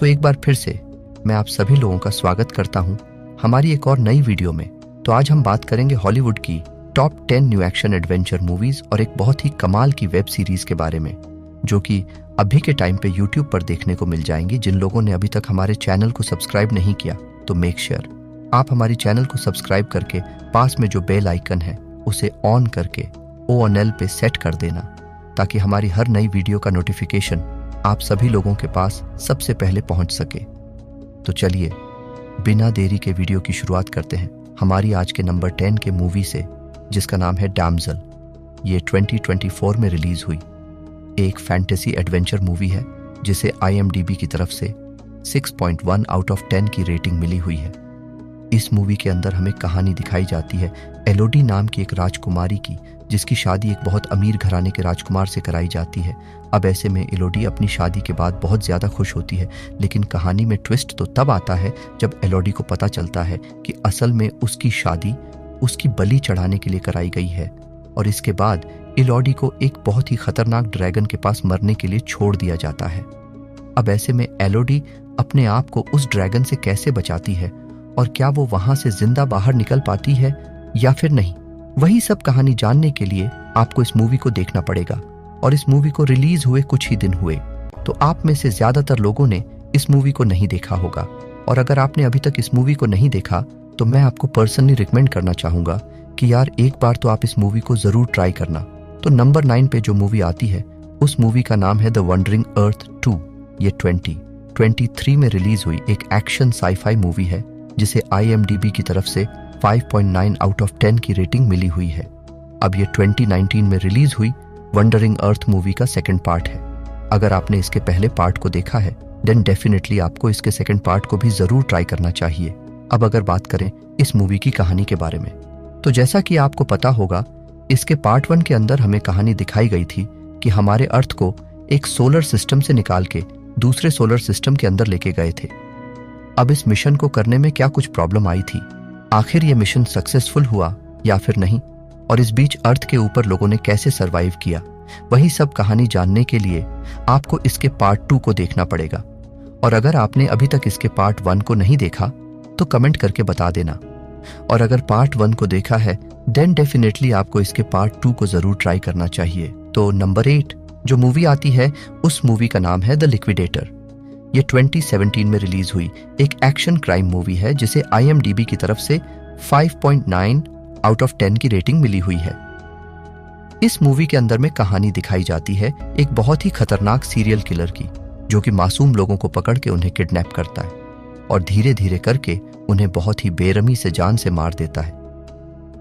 तो एक बार फिर से मैं आप सभी लोगों का स्वागत करता हूं हमारी एक और नई वीडियो में। तो आज हम बात करेंगे हॉलीवुड की top 10 new action adventure movies और एक बहुत ही कमाल की वेब सीरीज के बारे में, जो कि अभी के टाइम पे यूट्यूब पर देखने को मिल जाएंगी। जिन लोगों ने अभी तक हमारे चैनल को सब्सक्राइब नहीं किया तो मेक श्योर आप हमारी चैनल को सब्सक्राइब करके पास में जो बेल आइकन है उसे ऑन करके ONL पे सेट कर देना, ताकि हमारी हर नई वीडियो का नोटिफिकेशन आप सभी लोगों के पास सबसे पहले पहुंच सके। तो चलिए बिना देरी के वीडियो की शुरुआत करते हैं हमारी आज के नंबर 10 के मूवी से, जिसका नाम है डैमज़ल। ये 2024 में रिलीज हुई एक फैंटेसी एडवेंचर मूवी है, जिसे IMDb की तरफ से 6.1 आउट ऑफ 10 की रेटिंग मिली हुई है। इस मूवी के अंदर हमें कहानी दिखाई जाती है एलोडी नाम की एक राजकुमारी की, जिसकी शादी एक बहुत अमीर घराने के राजकुमार से कराई जाती है। अब ऐसे में एलोडी अपनी शादी के बाद बहुत ज़्यादा खुश होती है, लेकिन कहानी में ट्विस्ट तो तब आता है जब एलोडी को पता चलता है कि असल में उसकी शादी उसकी बलि चढ़ाने के लिए कराई गई है, और इसके बाद एलोडी को एक बहुत ही खतरनाक ड्रैगन के पास मरने के लिए छोड़ दिया जाता है। अब ऐसे में एलोडी अपने आप को उस ड्रैगन से कैसे बचाती है, और क्या वो वहां से जिंदा बाहर निकल पाती है या फिर नहीं, वही सब कहानी जानने के लिए आपको इस मूवी को देखना पड़ेगा। और इस मूवी को रिलीज हुए कुछ ही दिन हुए, तो आप में से ज्यादातर लोगों ने इस मूवी को नहीं देखा होगा। और अगर आपने अभी तक इस मूवी को नहीं देखा तो मैं आपको पर्सनली रिकमेंड करना चाहूंगा कि यार एक बार तो आप इस मूवी को जरूर ट्राई करना। तो नंबर 9 पे जो मूवी आती है उस मूवी का नाम है द वंडरिंग अर्थ 2। ये 2023 में रिलीज हुई एक एक्शन साईफाई मूवी है, जिसे IMDb की तरफ से 5.9 आउट ऑफ 10 की रेटिंग मिली हुई है। अब ये 2019 में रिलीज हुई वंडरिंग अर्थ मूवी का सेकंड पार्ट है। अगर आपने इसके पहले पार्ट को देखा है देन डेफिनेटली आपको इसके सेकंड पार्ट को भी जरूर ट्राई करना चाहिए। अब अगर बात करें इस मूवी की कहानी के बारे में, तो जैसा कि आपको पता होगा इसके पार्ट 1 के अंदर हमें कहानी दिखाई गई थी कि हमारे अर्थ को एक सोलर सिस्टम से निकाल के दूसरे सोलर सिस्टम के अंदर लेके गए थे। अब इस मिशन को करने में क्या कुछ प्रॉब्लम आई थी, आखिर ये मिशन सक्सेसफुल हुआ या फिर नहीं, और इस बीच अर्थ के ऊपर लोगों ने कैसे सरवाइव किया, वही सब कहानी जानने के लिए आपको इसके पार्ट 2 को देखना पड़ेगा। और अगर आपने अभी तक इसके पार्ट 1 को नहीं देखा तो कमेंट करके बता देना, और अगर पार्ट 1 को देखा है देन डेफिनेटली आपको इसके पार्ट 2 को जरूर ट्राई करना चाहिए। तो नंबर 8 जो मूवी आती है उस मूवी का नाम है द लिक्विडेटर। ये 2017 में रिलीज हुई एक एक्शन क्राइम मूवी है, जिसे IMDb की तरफ से 5.9 आउट ऑफ 10 की रेटिंग मिली हुई है। इस मूवी के अंदर में कहानी दिखाई जाती है एक बहुत ही खतरनाक सीरियल किलर की, जो कि मासूम लोगों को पकड़ के उन्हें किडनैप करता है और धीरे धीरे करके उन्हें बहुत ही बेरहमी से जान से मार देता है।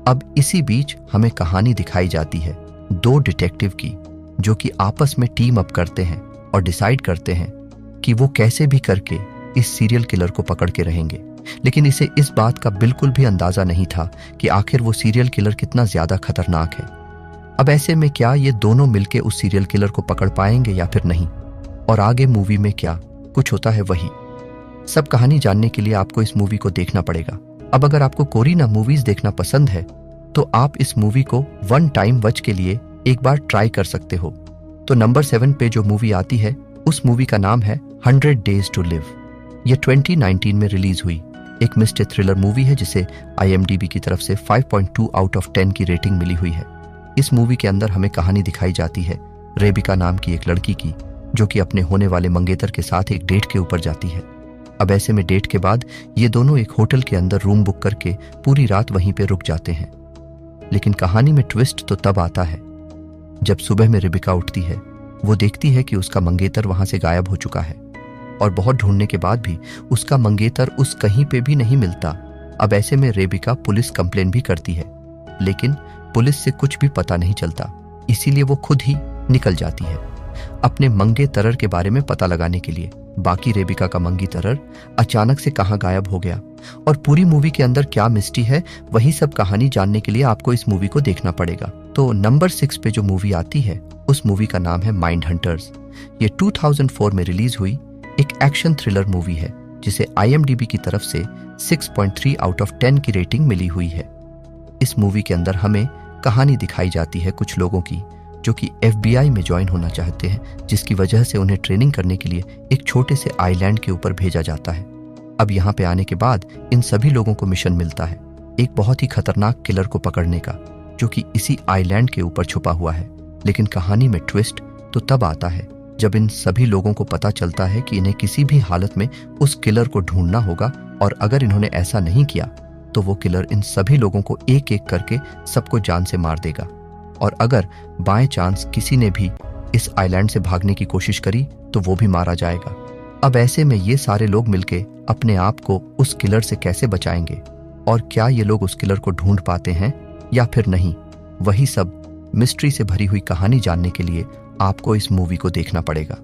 अब इसी बीच हमें कहानी दिखाई जाती है 2 डिटेक्टिव की, जो कि आपस में टीम अप करते हैं और डिसाइड करते हैं कि वो कैसे भी करके इस सीरियल किलर को पकड़ के रहेंगे। लेकिन इसे इस बात का बिल्कुल भी अंदाजा नहीं था कि आखिर वो सीरियल किलर कितना ज्यादा खतरनाक है। अब ऐसे में क्या ये दोनों मिलके उस सीरियल किलर को पकड़ पाएंगे या फिर नहीं, और आगे मूवी में क्या कुछ होता है, वही सब कहानी जानने के लिए आपको इस मूवी को देखना पड़ेगा। अब अगर आपको कोरियन मूवीज देखना पसंद है तो आप इस मूवी को वन टाइम वॉच के लिए एक बार ट्राई कर सकते हो। तो नंबर 7 पे जो मूवी आती है उस मूवी का नाम है 100 Days to Live। यह 2019 में रिलीज हुई एक मिस्ट्री थ्रिलर मूवी है, जिसे IMDb की तरफ से 5.2 आउट ऑफ 10 की रेटिंग मिली हुई है। इस मूवी के अंदर हमें कहानी दिखाई जाती है रेबिका नाम की एक लड़की की, जो कि अपने होने वाले मंगेतर के साथ एक डेट के ऊपर जाती है। अब ऐसे में डेट के बाद ये दोनों एक होटल के अंदर रूम बुक करके पूरी रात वहीं पे रुक जाते हैं। लेकिन कहानी में ट्विस्ट तो तब आता है जब सुबह में रेबिका उठती है। वो देखती है कि उसका मंगेतर वहां से गायब हो चुका है, और बहुत ढूंढने के बाद भी उसका मंगेतर उस कहीं पे भी नहीं मिलता। अब ऐसे में रेबिका पुलिस कंप्लेन भी करती है, लेकिन पुलिस से कुछ भी पता नहीं चलता, इसीलिए वो खुद ही निकल जाती है अपने मंगेतरर के बारे में पता लगाने के लिए। बाकी रेबिका का मंगेतरर अचानक से कहां गायब हो गया, और पूरी मूवी के अंदर क्या मिस्ट्री है, वही सब कहानी जानने के लिए आपको इस मूवी को देखना पड़ेगा। तो नंबर 6 पे जो मूवी आती है उस मूवी का नाम है माइंड हंटर्स। ये 2004 में रिलीज हुई एक एक्शन थ्रिलर मूवी है, जिसे IMDb की तरफ से 6.3 आउट ऑफ 10 की रेटिंग मिली हुई है। इस मूवी के अंदर हमें कहानी दिखाई जाती है कुछ लोगों की, जो कि FBI में ज्वाइन होना चाहते हैं, जिसकी वजह से उन्हें ट्रेनिंग करने के लिए एक छोटे से आइलैंड के ऊपर भेजा जाता है। अब यहाँ पे आने के बाद इन सभी लोगों को मिशन मिलता है एक बहुत ही खतरनाक किलर को पकड़ने का, जो कि इसी आइलैंड के ऊपर छुपा हुआ है। लेकिन कहानी में ट्विस्ट तो तब आता है जब इन सभी लोगों को पता चलता है कि इन्हें किसी भी हालत में उस किलर को ढूंढना होगा, और अगर इन्होंने ऐसा नहीं किया तो वो किलर इन सभी लोगों को एक एक करके सबको जान से मार देगा। और अगर बाय चांस किसी ने भी इस आइलैंड से भागने की कोशिश करी तो वो भी मारा जाएगा। अब ऐसे में ये सारे लोग मिलके अपने आप को उस किलर से कैसे बचाएंगे, और क्या ये लोग उस किलर को ढूंढ पाते हैं या फिर नहीं, वही सब मिस्ट्री से भरी हुई कहानी जानने के लिए आपको इस मूवी को देखना पड़ेगा।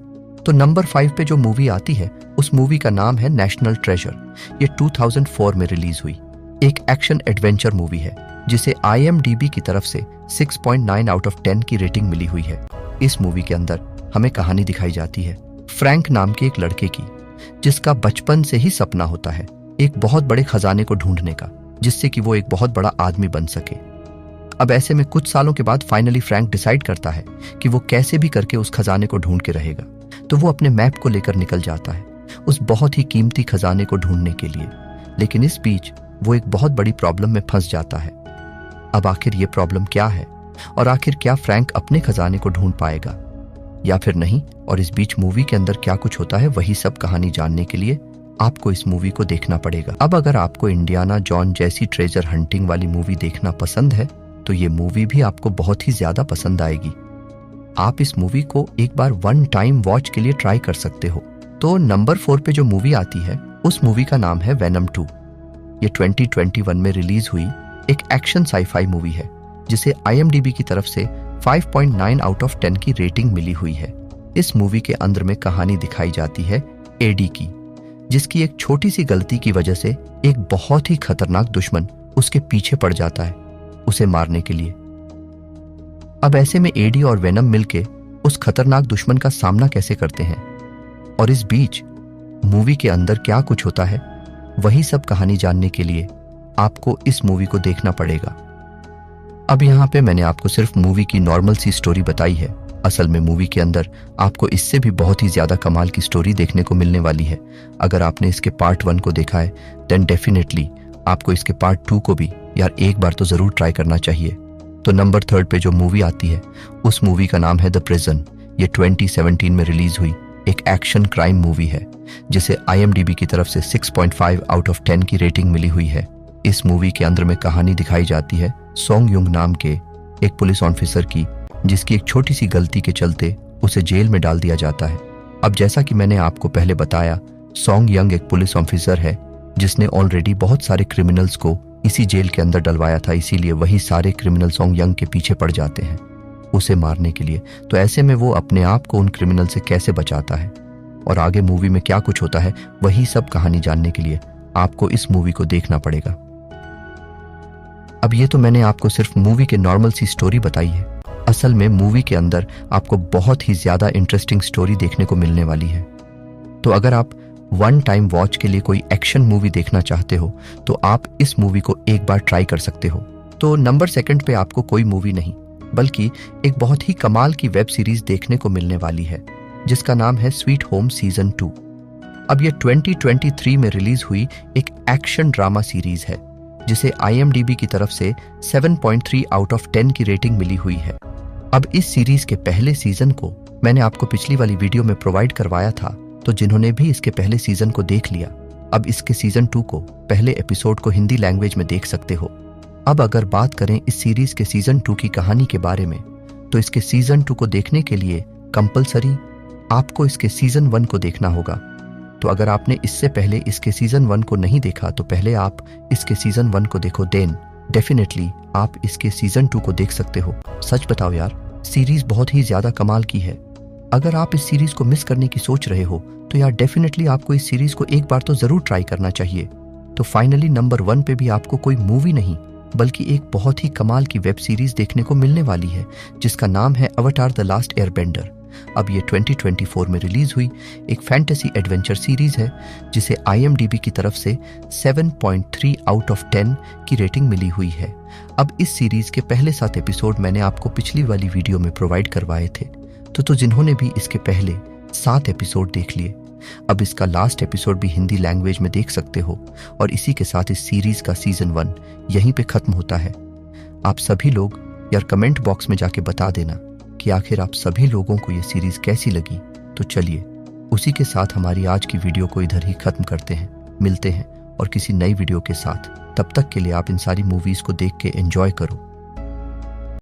तो नंबर 5 पे जो मूवी आती है उस मूवी का नाम है नेशनल ट्रेजर। ये 2004 में रिलीज हुई एक एक्शन एडवेंचर मूवी है, जिसे IMDb की तरफ से 6.9 आउट ऑफ 10 की रेटिंग मिली हुई है। इस मूवी के अंदर हमें कहानी दिखाई जाती है फ्रैंक नाम के एक लड़के की, जिसका बचपन से ही सपना होता है एक बहुत बड़े खजाने को ढूंढने का, जिससे कि वो एक बहुत बड़ा आदमी बन सके। अब ऐसे में कुछ सालों के बाद फाइनली फ्रैंक डिसाइड करता है कि वो कैसे भी करके उस खजाने को ढूंढ के रहेगा। तो वो अपने मैप को लेकर निकल जाता है उस बहुत ही कीमती खजाने को ढूंढने के लिए। लेकिन इस बीच वो एक बहुत बड़ी प्रॉब्लम में फंस जाता है। अब आखिर ये प्रॉब्लम क्या है, और आखिर क्या फ्रैंक अपने खजाने को ढूंढ पाएगा या फिर नहीं, और इस बीच मूवी के अंदर क्या कुछ होता है, वही सब कहानी जानने के लिए आपको इस मूवी को देखना पड़ेगा। अब अगर आपको इंडियाना जॉन जैसी ट्रेजर हंटिंग वाली मूवी देखना पसंद है तो ये मूवी भी आपको बहुत ही ज्यादा पसंद आएगी। आप इस मूवी को एक बार वन टाइम वॉच के लिए ट्राई कर सकते हो। तो नंबर 4 पे जो मूवी आती है उस मूवी का नाम है वेनम 2। ये 2021 में रिलीज हुई एक एक्शन साई-फाई मूवी है, जिसे IMDb की तरफ से 5.9 आउट ऑफ 10 की रेटिंग मिली हुई है। इस मूवी के अंदर में कहानी दिखाई जाती है एडी की, जिसकी एक छोटी सी गलती की वजह से एक बहुत ही खतरनाक दुश्मन उसके पीछे पड़ जाता है उसे मारने के लिए। अब ऐसे में एडी और वेनम मिलके उस खतरनाक दुश्मन का सामना कैसे करते हैं, और इस बीच मूवी के अंदर क्या कुछ होता है, वही सब कहानी जानने के लिए आपको इस मूवी को देखना पड़ेगा। अब यहाँ पे मैंने आपको सिर्फ मूवी की नॉर्मल सी स्टोरी बताई है। असल में मूवी के अंदर आपको इससे भी बहुत ही ज्यादा कमाल की स्टोरी देखने को मिलने वाली है। अगर आपने इसके पार्ट 1 को देखा है देन डेफिनेटली आपको इसके पार्ट 2 को भी यार एक बार तो जरूर ट्राई करना चाहिए। तो नंबर 3 पे जो मूवी आती है उस मूवी का नाम है द प्रिजन। ये 2017 में रिलीज हुई एक एक्शन क्राइम मूवी है, जिसे IMDb की तरफ से 6.5 आउट ऑफ 10 की रेटिंग मिली हुई है। इस मूवी के अंदर में कहानी दिखाई जाती है सोंग युंग नाम के एक पुलिस ऑफिसर की, जिसकी एक छोटी सी गलती के चलते उसे जेल में डाल दिया जाता है। अब जैसा कि मैंने आपको पहले बताया, सोंग यंग एक पुलिस ऑफिसर है जिसने ऑलरेडी बहुत सारे क्रिमिनल्स को इसी जेल के अंदर डलवाया था, इसीलिए वही सारे क्रिमिनल सोंग यंग के पीछे पड़ जाते हैं उसे मारने के लिए। तो ऐसे में वो अपने आप को उन क्रिमिनल से कैसे बचाता है और आगे मूवी में क्या कुछ होता है, वही सब कहानी जानने के लिए आपको इस मूवी को देखना पड़ेगा। अब ये तो मैंने आपको सिर्फ मूवी के नॉर्मल सी स्टोरी बताई है। असल में मूवी के अंदर आपको बहुत ही ज्यादा इंटरेस्टिंग स्टोरी देखने को मिलने वाली है। तो अगर आप वन टाइम वॉच के लिए कोई एक्शन मूवी देखना चाहते हो तो आप इस मूवी को एक बार ट्राई कर सकते हो। तो नंबर 2 पे आपको कोई मूवी नहीं बल्कि एक बहुत ही कमाल की वेब सीरीज देखने को मिलने वाली है, जिसका नाम है स्वीट होम सीजन 2। अब ये 2023 में रिलीज हुई एक एक्शन ड्रामा सीरीज है, जिसे IMDb की तरफ से 7.3 आउट ऑफ 10 की रेटिंग मिली हुई है। अब इस सीरीज के पहले सीजन को मैंने आपको पिछली वाली वीडियो में प्रोवाइड करवाया था, तो जिन्होंने भी इसके पहले सीजन को देख लिया अब इसके सीजन 2 को पहले एपिसोड को हिंदी लैंग्वेज में देख सकते हो। अब अगर बात करें इस सीरीज के सीजन 2 की कहानी के बारे में, तो इसके सीजन 2 को देखने के लिए कंपलसरी आपको इसके सीजन 1 को देखना होगा। तो अगर आपने इससे पहले इसके सीजन 1 को नहीं देखा तो पहले आप इसके सीजन 1 को देखो, देन डेफिनेटली आप इसके सीजन 2 को देख सकते हो। सच बताओ यार, सीरीज बहुत ही ज्यादा कमाल की है। अगर आप इस सीरीज को मिस करने की सोच रहे हो तो यार डेफिनेटली आपको इस सीरीज को एक बार तो जरूर ट्राई करना चाहिए। तो फाइनली नंबर 1 पे भी आपको कोई मूवी नहीं बल्कि एक बहुत ही कमाल की वेब सीरीज देखने को मिलने वाली है, जिसका नाम है अवतार द लास्ट एयरबेंडर। अब ये 2024 में रिलीज हुई एक फैंटेसी एडवेंचर सीरीज है जिसे IMDb की तरफ से 7.3 आउट ऑफ 10 की रेटिंग मिली हुई है। अब इस सीरीज के पहले 7 एपिसोड मैंने आपको पिछली वाली वीडियो में प्रोवाइड करवाए थे, तो जिन्होंने भी इसके पहले 7 एपिसोड देख लिए, अब इसका लास्ट एपिसोड भी हिंदी लैंग्वेज में देख सकते हो। और इसी के साथ इस सीरीज का सीजन 1 यहीं पे खत्म होता है। आप सभी लोग यार कमेंट बॉक्स में जाके बता देना कि आखिर आप सभी लोगों को ये सीरीज कैसी लगी। तो चलिए उसी के साथ हमारी आज की वीडियो को इधर ही खत्म करते हैं। मिलते हैं और किसी नई वीडियो के साथ। तब तक के लिए आप इन सारी मूवीज को देख के एंजॉय करो।